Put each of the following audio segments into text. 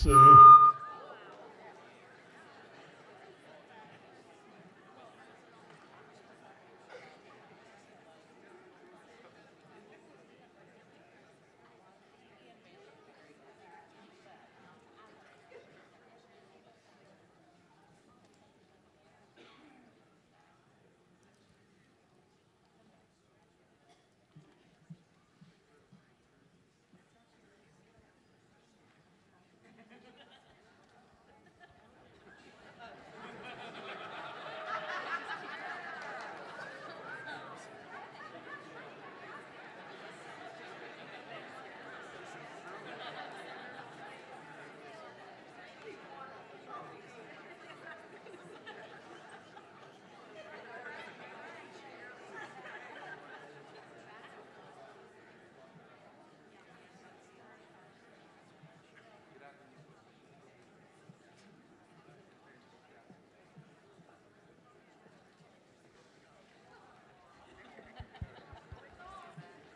See?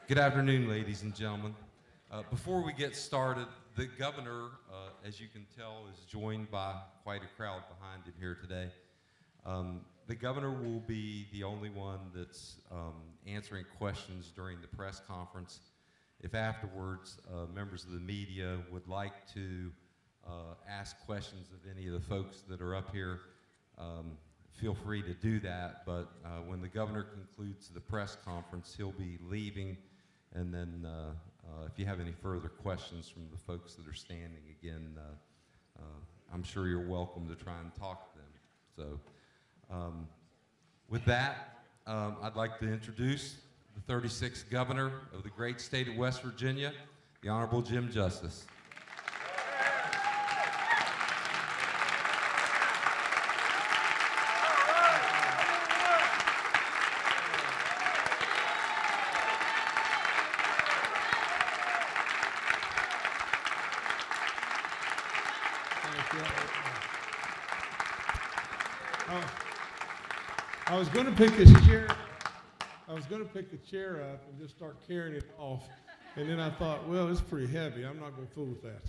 Good afternoon, ladies and gentlemen. Before we get started, the governor, as you can tell, is joined by quite a crowd behind him here today. The governor will be the only one that's answering questions during the press conference. If afterwards members of the media would like to ask questions of any of the folks that are up here, feel free to do that. But when the governor concludes the press conference, he'll be leaving. And then if you have any further questions from the folks that are standing, again, I'm sure you're welcome to try and talk to them. So with that, I'd like to introduce the 36th governor of the great state of West Virginia, the Honorable Jim Justice. I was going to pick this chair. I was going to pick the chair up and just start carrying it off, and then I thought, well, it's pretty heavy. I'm not going to fool with that.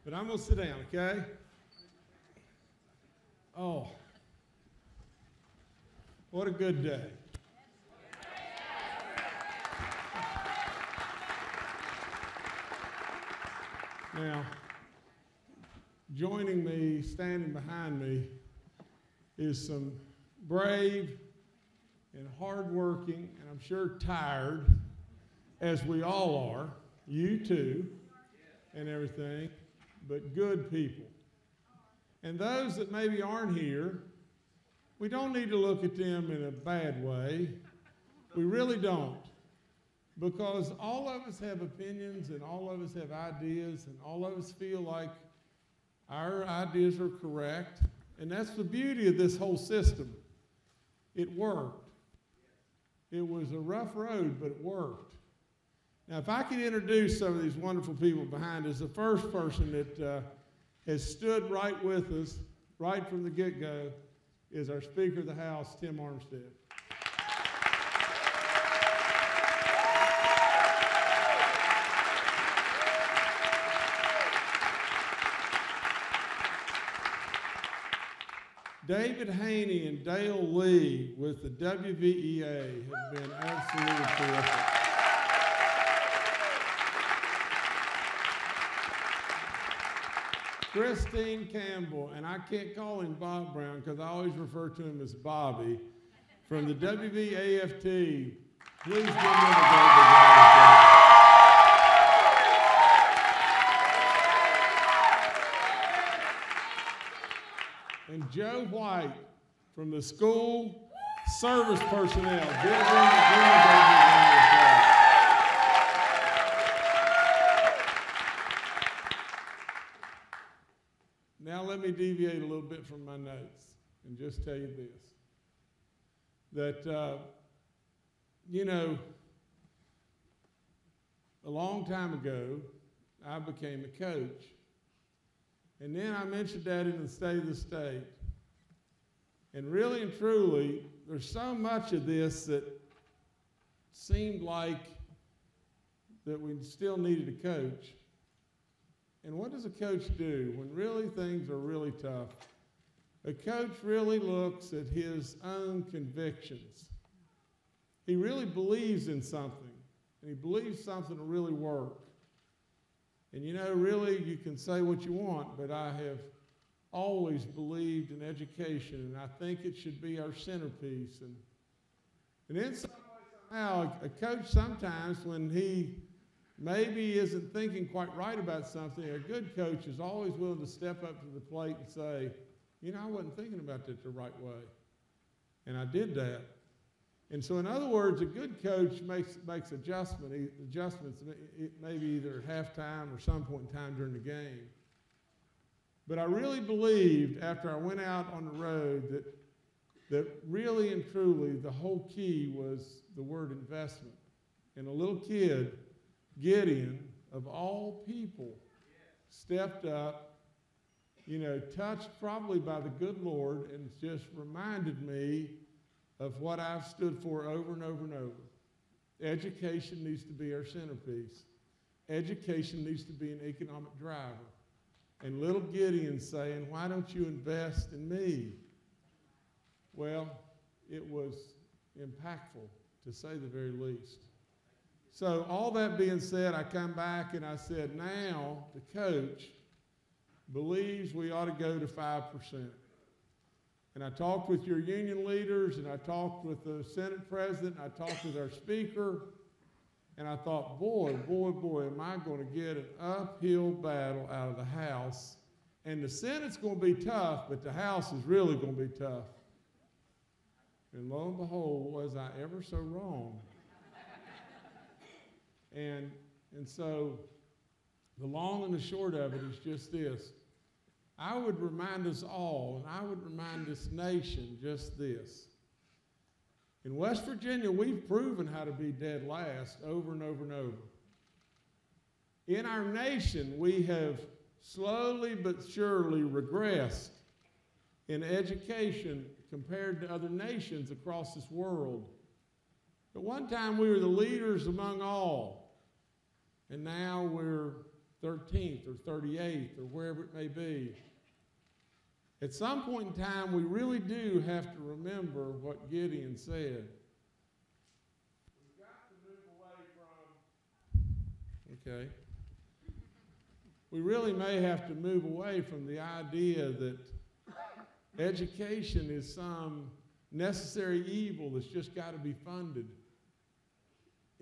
But I'm going to sit down, okay? Oh, what a good day. Now, joining me, standing behind me, is some brave and hardworking, and I'm sure tired, as we all are, you too, and everything, but good people. And those that maybe aren't here, we don't need to look at them in a bad way. We really don't. Because all of us have opinions, and all of us have ideas, and all of us feel like our ideas are correct. And that's the beauty of this whole system. It worked. It was a rough road, but it worked. Now, if I could introduce some of these wonderful people behind us, the first person that has stood right with us, right from the get-go, is our Speaker of the House, Tim Armstead. David Haney and Dale Lee with the WVEA have been absolutely terrific. Christine Campbell, and I can't call him Bob Brown because I always refer to him as Bobby, from the WVAFT. Please give him a great applause. And Joe White from the school service personnel. Now let me deviate a little bit from my notes and just tell you this. That, you know, a long time ago, I became a coach. And then I mentioned that in the State of the State. And really and truly, there's so much of this that seemed like that we still needed a coach. And what does a coach do when really things are really tough? A coach really looks at his own convictions. He really believes in something, and he believes something will really work. And you know, really, you can say what you want, but I have always believed in education, and I think it should be our centerpiece. And in some way, somehow, a coach sometimes, when he maybe isn't thinking quite right about something, a good coach is always willing to step up to the plate and say, you know, I wasn't thinking about that the right way, and I did that. And so, in other words, a good coach makes adjustments, maybe either at halftime or some point in time during the game. But I really believed after I went out on the road that really and truly the whole key was the word investment. And a little kid, Gideon, of all people, stepped up, you know, touched probably by the good Lord, and just reminded me of what I've stood for over and over and over. Education needs to be our centerpiece. Education needs to be an economic driver. And little Gideon saying, why don't you invest in me? Well, it was impactful, to say the very least. So all that being said, I come back and I said, now the coach believes we ought to go to 5%. And I talked with your union leaders, and I talked with the Senate president, and I talked with our speaker, and I thought, boy, am I going to get an uphill battle out of the House. And the Senate's going to be tough, but the House is really going to be tough. And lo and behold, was I ever so wrong. And so the long and the short of it is just this. I would remind us all, and I would remind this nation just this. In West Virginia, we've proven how to be dead last over and over and over. In our nation, we have slowly but surely regressed in education compared to other nations across this world. At one time, we were the leaders among all, and now we're 13th or 38th or wherever it may be. At some point in time, we really do have to remember what Gideon said. We've got to move away from, okay. We really may have to move away from the idea that education is some necessary evil that's just got to be funded,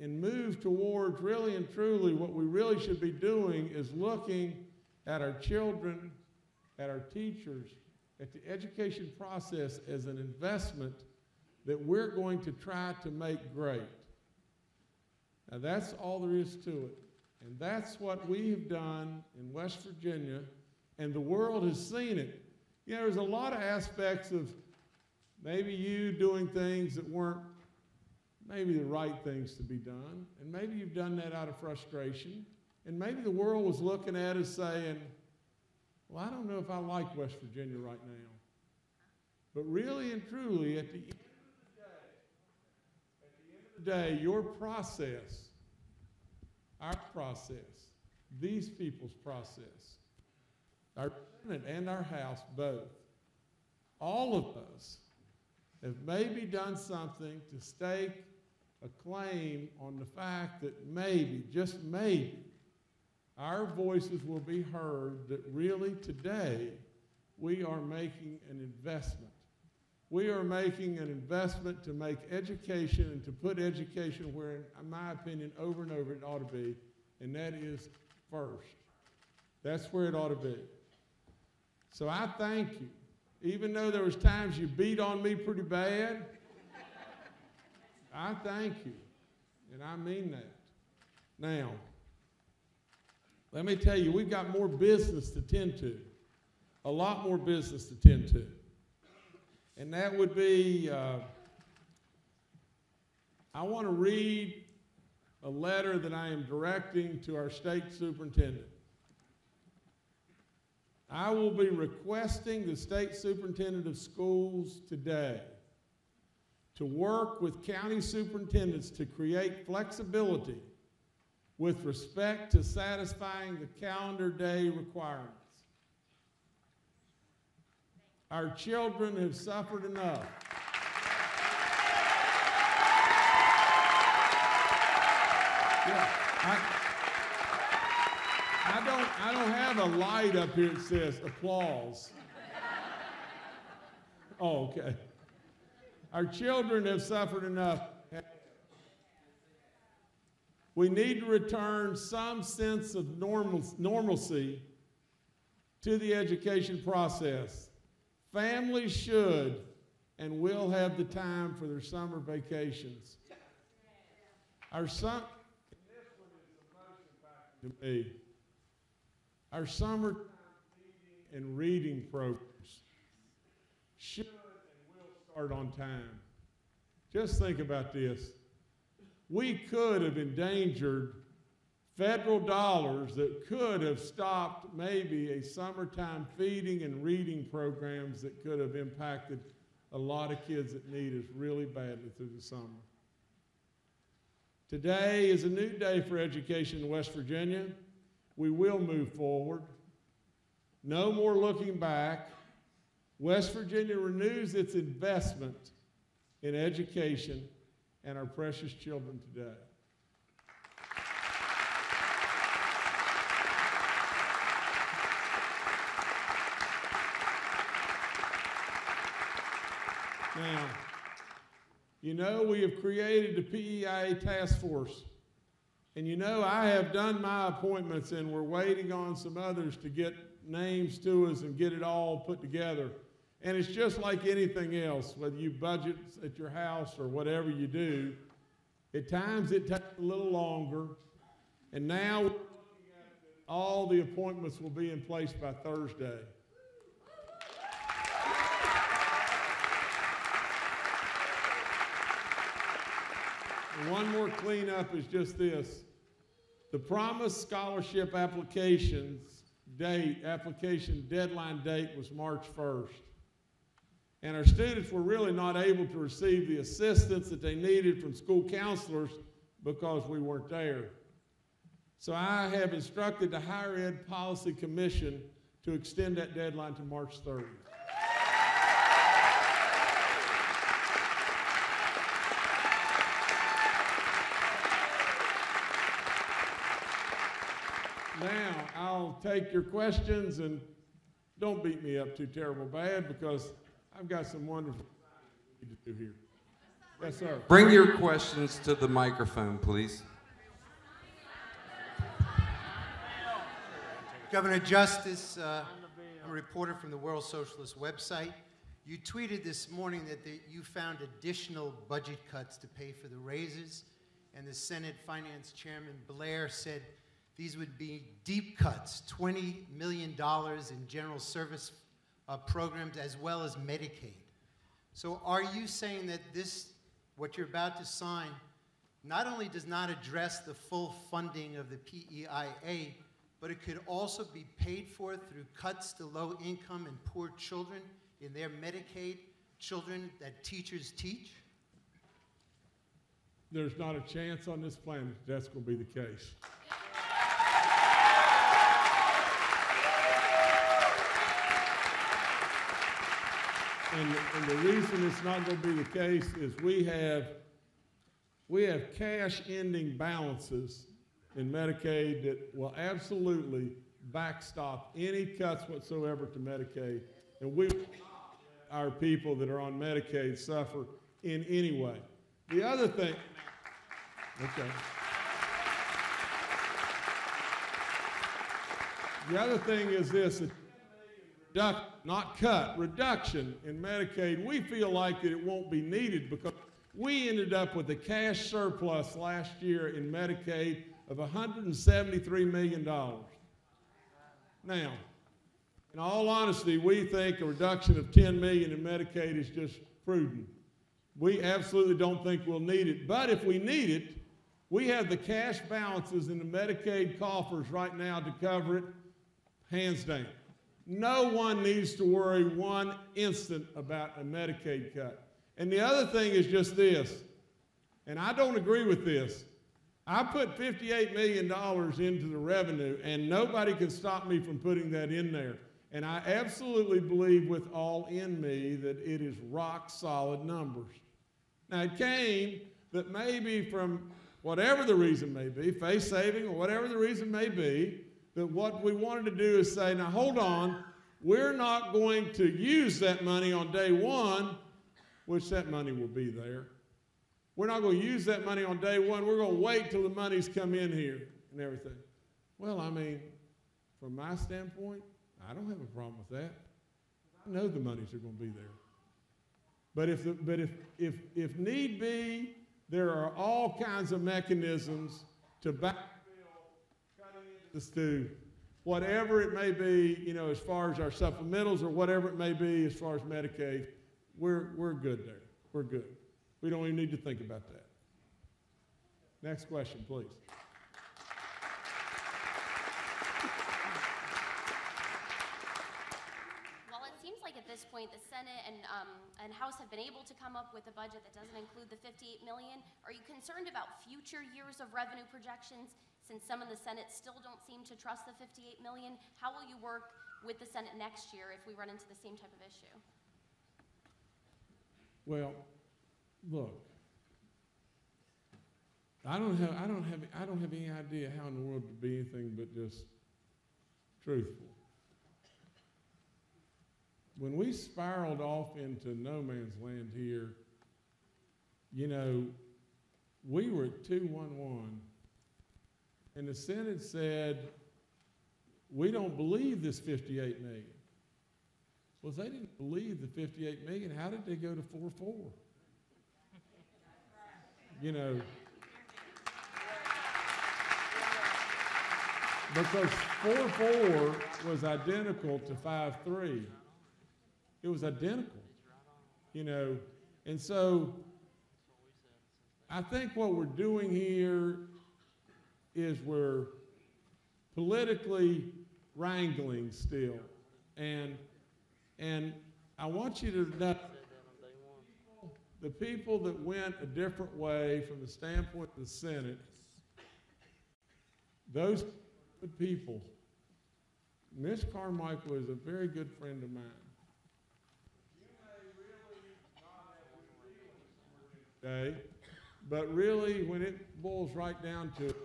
and move towards really and truly what we really should be doing is looking at our children, at our teachers, at the education process as an investment that we're going to try to make great. Now that's all there is to it. And that's what we have done in West Virginia, and the world has seen it. You know, there's a lot of aspects of maybe you doing things that weren't maybe the right things to be done, and maybe you've done that out of frustration, and maybe the world was looking at us saying, well, I don't know if I like West Virginia right now. But really and truly, at the end of the day, your process, our process, these people's process, our Senate and our House both, all of us have maybe done something to stake a claim on the fact that maybe, just maybe, our voices will be heard that really today we are making an investment. We are making an investment to make education and to put education where, in my opinion, over and over it ought to be, and that is first. That's where it ought to be. So I thank you. Even though there was times you beat on me pretty bad, I thank you, and I mean that. Now, let me tell you, we've got more business to tend to, a lot more business to tend to. And that would be, I want to read a letter that I am directing to our state superintendent. I will be requesting the state superintendent of schools today to work with county superintendents to create flexibility with respect to satisfying the calendar day requirements. Our children have suffered enough. Yeah, I don't have a light up here that says applause. Oh, okay. Our children have suffered enough. We need to return some sense of normalcy to the education process. Families should and will have the time for their summer vacations. Our son, this one is the most impactful to me. Our summer reading and reading programs should and will start on time. Just think about this. We could have endangered federal dollars that could have stopped maybe a summertime feeding and reading programs that could have impacted a lot of kids that need us really badly through the summer. Today is a new day for education in West Virginia. We will move forward. No more looking back. West Virginia renews its investment in education and our precious children today. Now, you know we have created the PEIA task force. And you know I have done my appointments and we're waiting on some others to get names to us and get it all put together. And it's just like anything else, whether you budget at your house or whatever you do, at times it takes a little longer. And now we're looking at all the appointments will be in place by Thursday. And one more cleanup is just this. The promised scholarship application deadline date was March 1st. And our students were really not able to receive the assistance that they needed from school counselors because we weren't there. So I have instructed the Higher Ed Policy Commission to extend that deadline to March 30th. Now, I'll take your questions, and don't beat me up too terrible bad because I've got some wonderful things to do here. Yes, sir. Bring your questions to the microphone, please. Governor Justice, I'm a reporter from the World Socialist website. You tweeted this morning that you found additional budget cuts to pay for the raises, and the Senate Finance Chairman Blair said these would be deep cuts, $20 million in general service programs as well as Medicaid. So are you saying that what you're about to sign, not only does not address the full funding of the PEIA, but it could also be paid for through cuts to low income and poor children in their Medicaid, children that teachers teach? There's not a chance on this planet that's going to be the case. And the reason it's not going to be the case is we have cash ending balances in Medicaid that will absolutely backstop any cuts whatsoever to Medicaid. And we will not let our people that are on Medicaid suffer in any way. The other thing, okay. The other thing is this, not cut, reduction in Medicaid, we feel like that it won't be needed because we ended up with a cash surplus last year in Medicaid of $173 million. Now, in all honesty, we think a reduction of $10 million in Medicaid is just prudent. We absolutely don't think we'll need it, but if we need it, we have the cash balances in the Medicaid coffers right now to cover it, hands down. No one needs to worry one instant about a Medicaid cut. And the other thing is just this, and I don't agree with this. I put $58 million into the revenue, and nobody can stop me from putting that in there. And I absolutely believe with all in me that it is rock solid numbers. Now, it came that maybe from whatever the reason may be, face saving or whatever the reason may be, that what we wanted to do is say, now hold on, we're not going to use that money on day one, which that money will be there. We're not going to use that money on day one. We're going to wait till the money's come in here and everything. Well, I mean, from my standpoint, I don't have a problem with that. I know the monies are going to be there. But if need be, there are all kinds of mechanisms to backfill, cutting into the stew, whatever it may be, you know, as far as our supplementals or whatever it may be as far as Medicaid, we're good there. We're good. We don't even need to think about that. Next question, please. Well, it seems like at this point the Senate and House have been able to come up with a budget that doesn't include the $58 million. Are you concerned about future years of revenue projections since some in the Senate still don't seem to trust the $58 million? How will you work with the Senate next year if we run into the same type of issue? Well, look, I don't have any idea how in the world to be anything but just truthful. When we spiraled off into no man's land here, you know, we were at 211, and the Senate said, we don't believe this $58 million. Well, if they didn't believe the $58 million, how did they go to 4-4? You know, because 4-4 was identical to 5-3. It was identical, you know. And so I think what we're doing here is we're politically wrangling still. And I want you to know the people that went a different way from the standpoint of the Senate, those people, Ms. Carmichael is a very good friend of mine. You may really not have good feelings today, but really when it boils right down to it,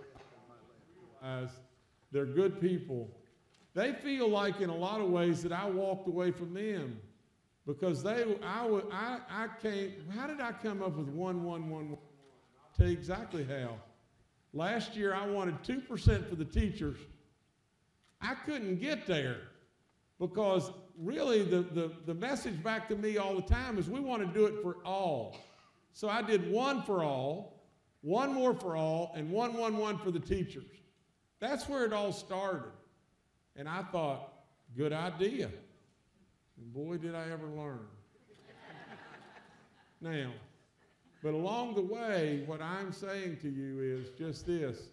they're good people. They feel like in a lot of ways that I walked away from them because how did I come up with 1-1-1-1? I'll tell you exactly how. Last year I wanted 2% for the teachers. I couldn't get there because really the message back to me all the time is we want to do it for all. So I did 1 for all, 1 more for all, and 1-1-1 for the teachers. That's where it all started. And I thought, good idea. And boy, did I ever learn. Now, but along the way, what I'm saying to you is just this.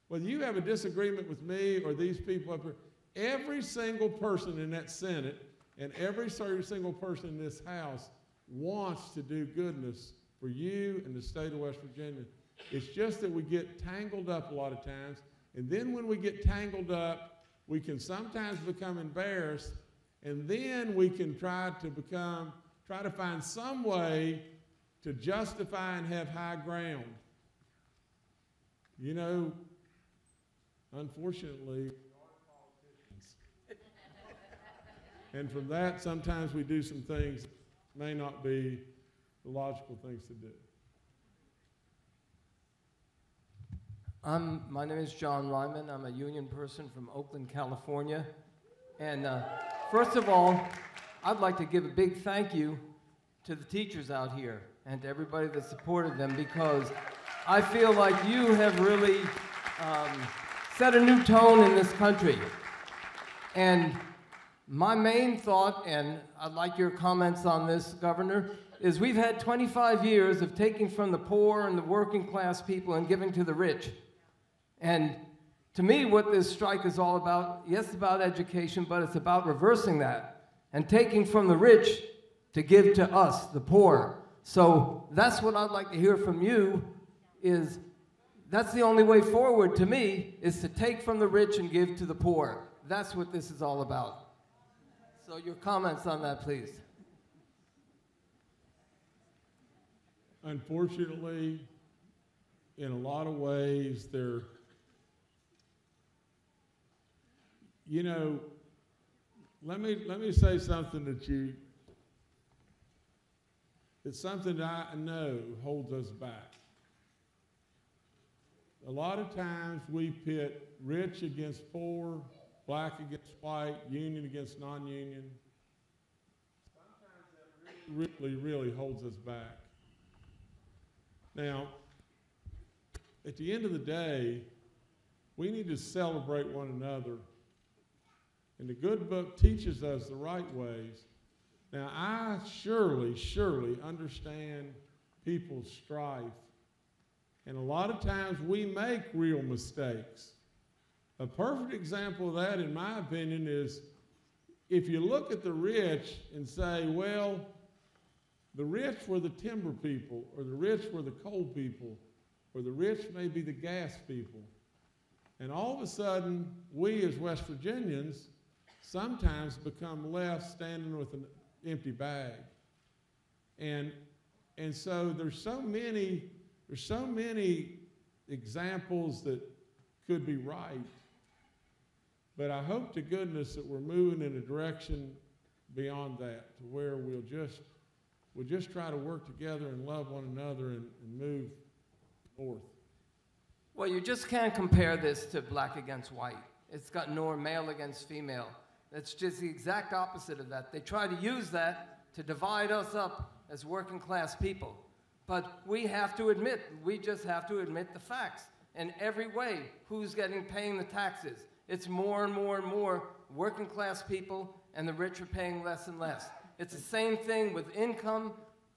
Whether you have a disagreement with me or these people up here, every single person in that Senate and every single person in this House wants to do goodness for you and the state of West Virginia. It's just that we get tangled up a lot of times. And then when we get tangled up, we can sometimes become embarrassed, and then we can try to find some way to justify and have high ground. You know, unfortunately, we are politicians. And from that, sometimes we do some things that may not be the logical things to do. My name is John Ryman. I'm a union person from Oakland, California. And first of all, I'd like to give a big thank you to the teachers out here and to everybody that supported them, because I feel like you have really set a new tone in this country. And my main thought, and I'd like your comments on this, Governor, is we've had 25 years of taking from the poor and the working class people and giving to the rich. And to me, what this strike is all about, yes, it's about education, but it's about reversing that and taking from the rich to give to us, the poor. So that's what I'd like to hear from you is that's the only way forward to me, is to take from the rich and give to the poor. That's what this is all about. So your comments on that, please. Unfortunately, in a lot of ways, let me say something it's something that I know holds us back. A lot of times we pit rich against poor, black against white, union against non-union. Sometimes that really holds us back. Now, at the end of the day, we need to celebrate one another. And the good book teaches us the right ways. Now, I surely understand people's strife. And a lot of times we make real mistakes. A perfect example of that, in my opinion, is if you look at the rich and say, well, the rich were the timber people, or the rich were the coal people, or the rich may be the gas people. And all of a sudden, we as West Virginians sometimes become left standing with an empty bag. And so there's so many examples that could be right. But I hope to goodness that we're moving in a direction beyond that, to where we'll just try to work together and love one another and move north. Well, you just can't compare this to black against white. It's got nor male against female. It's just the exact opposite of that. They try to use that to divide us up as working class people. But we just have to admit the facts. In every way, who's paying the taxes? It's more and more and more working class people, and the rich are paying less and less. It's the same thing with income.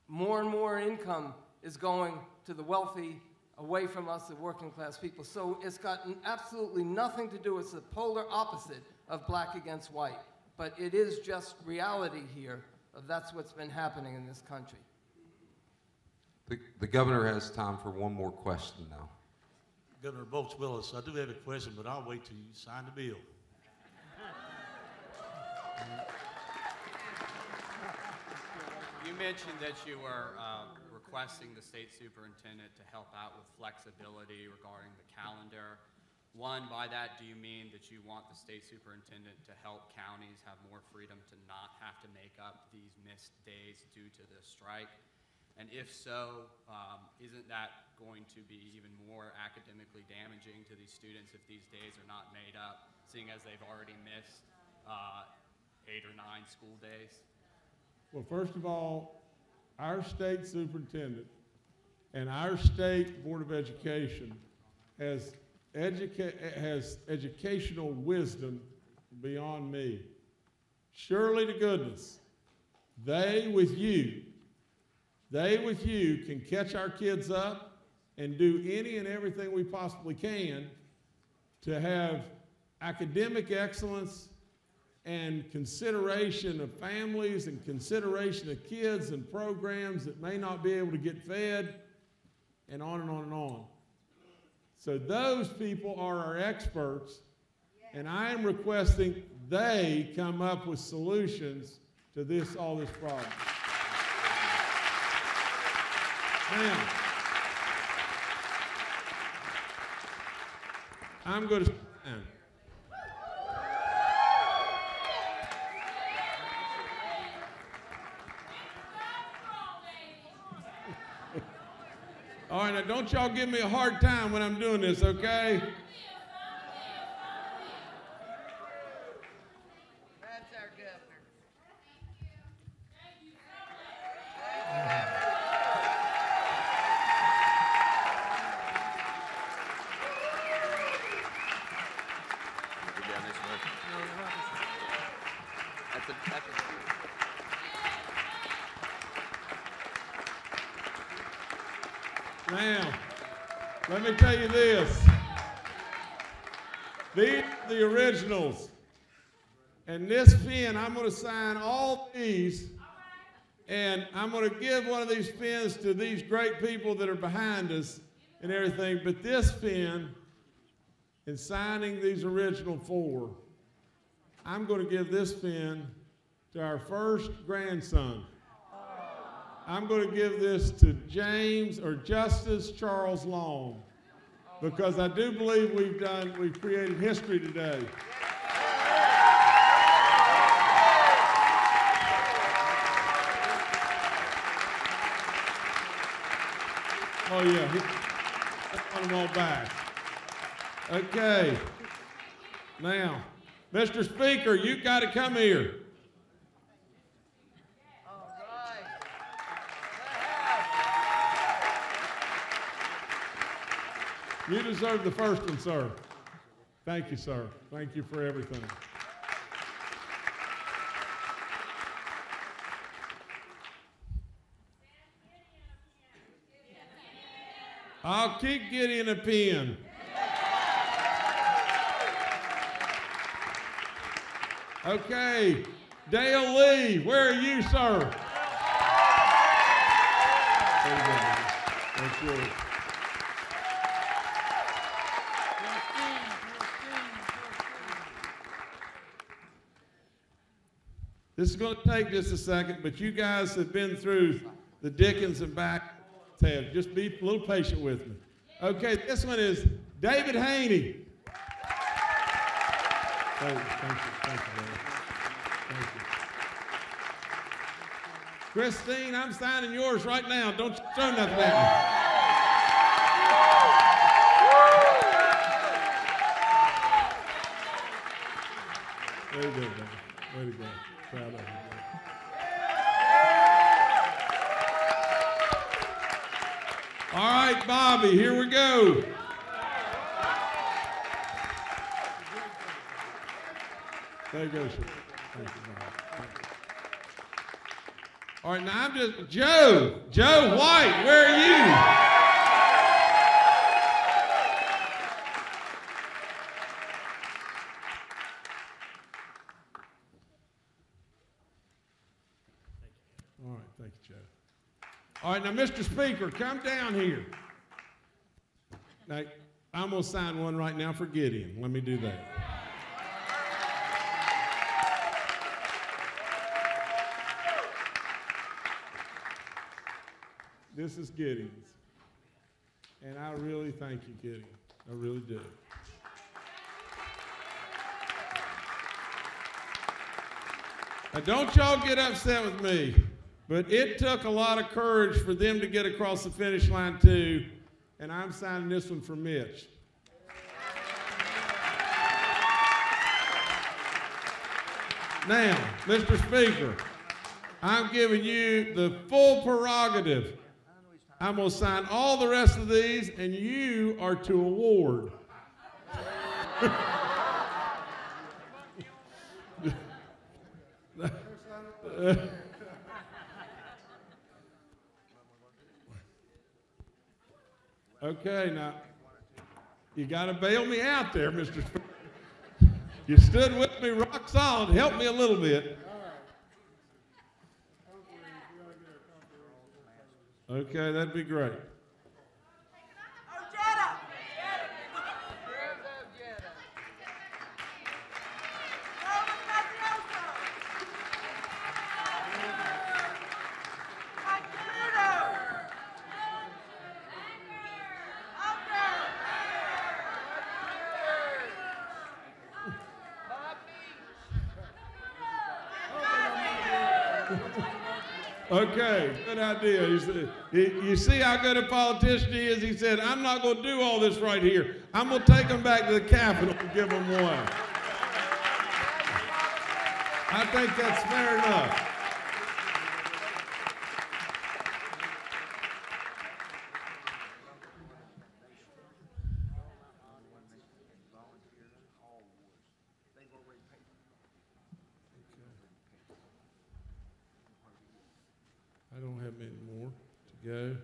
More and more income is going to the wealthy, away from us, the working class people. So it's got absolutely nothing to do, it's the polar opposite of black against white. But it is just reality here of that's what's been happening in this country. The governor has time for one more question now. Governor Bolts Willis, I do have a question, but I'll wait till you sign the bill. You mentioned that you were requesting the state superintendent to help out with flexibility regarding the calendar. One, by that, do you mean that you want the state superintendent to help counties have more freedom to not have to make up these missed days due to the strike? And if so, isn't that going to be even more academically damaging to these students if these days are not made up, seeing as they've already missed 8 or 9 school days? Well, first of all, our state superintendent and our state Board of Education has educational wisdom beyond me. Surely to goodness, they with you can catch our kids up and do any and everything we possibly can to have academic excellence and consideration of families and consideration of kids and programs that may not be able to get fed, and on and on and on. So those people are our experts, and I am requesting they come up with solutions to all this problem. Now, I'm going to sit down. All right, now don't y'all give me a hard time when I'm doing this, okay? That's our governor. Now, let me tell you this. These are the originals. And this pen, I'm going to sign all these, and I'm going to give one of these pens to these great people that are behind us, and everything, but this pen, in signing these original 4, I'm going to give this pen to our first grandson. I'm going to give this to James or Justice Charles Long, because I do believe we've created history today. Oh yeah, put them all back. Okay. Now, Mr. Speaker, you got to come here. All right. You deserve the first one, sir. Thank you, sir. Thank you for everything. I'll keep Gideon a pen. Okay, Dale Lee, where are you, sir? There you go. That's yours. This is going to take just a second, but you guys have been through the Dickens and back. Just be a little patient with me. Okay, this one is David Haney. Thank you, David. Thank you. Christine, I'm signing yours right now. Don't throw nothing at me. Very good, man. Way to go. Proud of you. All right, Bobby, here we go. There you go, sir. Thank you, Bobby. All right, now I'm just, Joe White, where are you? All right, thank you, Joe. All right, now, Mr. Speaker, come down here. Now, I'm going to sign one right now for Gideon. Let me do that. This is Gideon's. And I really thank you, Gideon. I really do. Now, don't y'all get upset with me, but it took a lot of courage for them to get across the finish line, too. And I'm signing this one for Mitch. Now, Mr. Speaker, I'm giving you the full prerogative. I'm going to sign all the rest of these, and you are to award. Okay, now, you got to bail me out there, Mr. Speaker. You stood with me rock solid. Help me a little bit. Okay, that'd be great. Okay, good idea. You see how good a politician he is? He said, I'm not going to do all this right here. I'm going to take them back to the Capitol and give them one. I think that's fair enough. I don't have many more to go.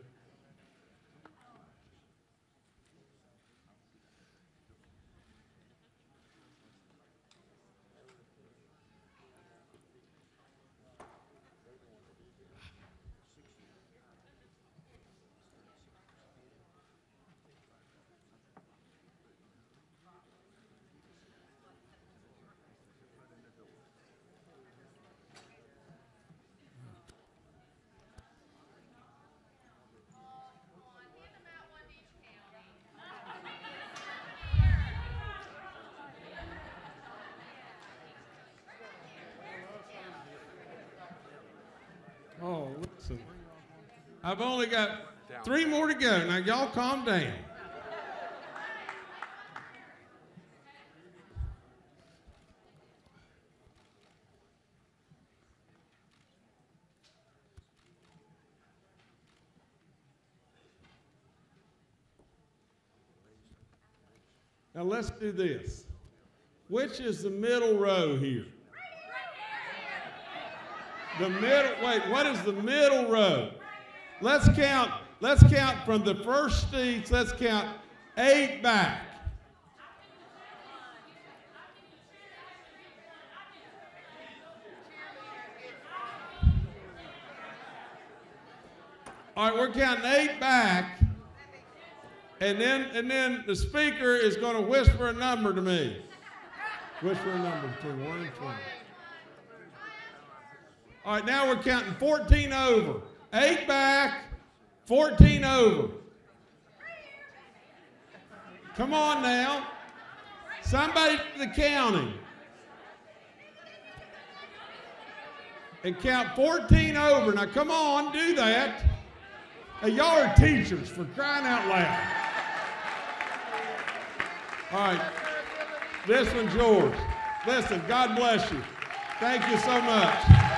Listen, I've only got 3 more to go. Now, y'all calm down. Now, let's do this. Which is the middle row here? The middle, wait, what is the middle row? Let's count from the first seats, let's count 8 back. All right, we're counting 8 back, and then the speaker is going to whisper a number to me. Whisper a number between 1 and 20. All right, now we're counting 14 over. 8 back, 14 over. Come on now. Somebody do the counting. And count 14 over. Now come on, do that. Hey, y'all are teachers, for crying out loud. All right, this one's yours. Listen, God bless you. Thank you so much.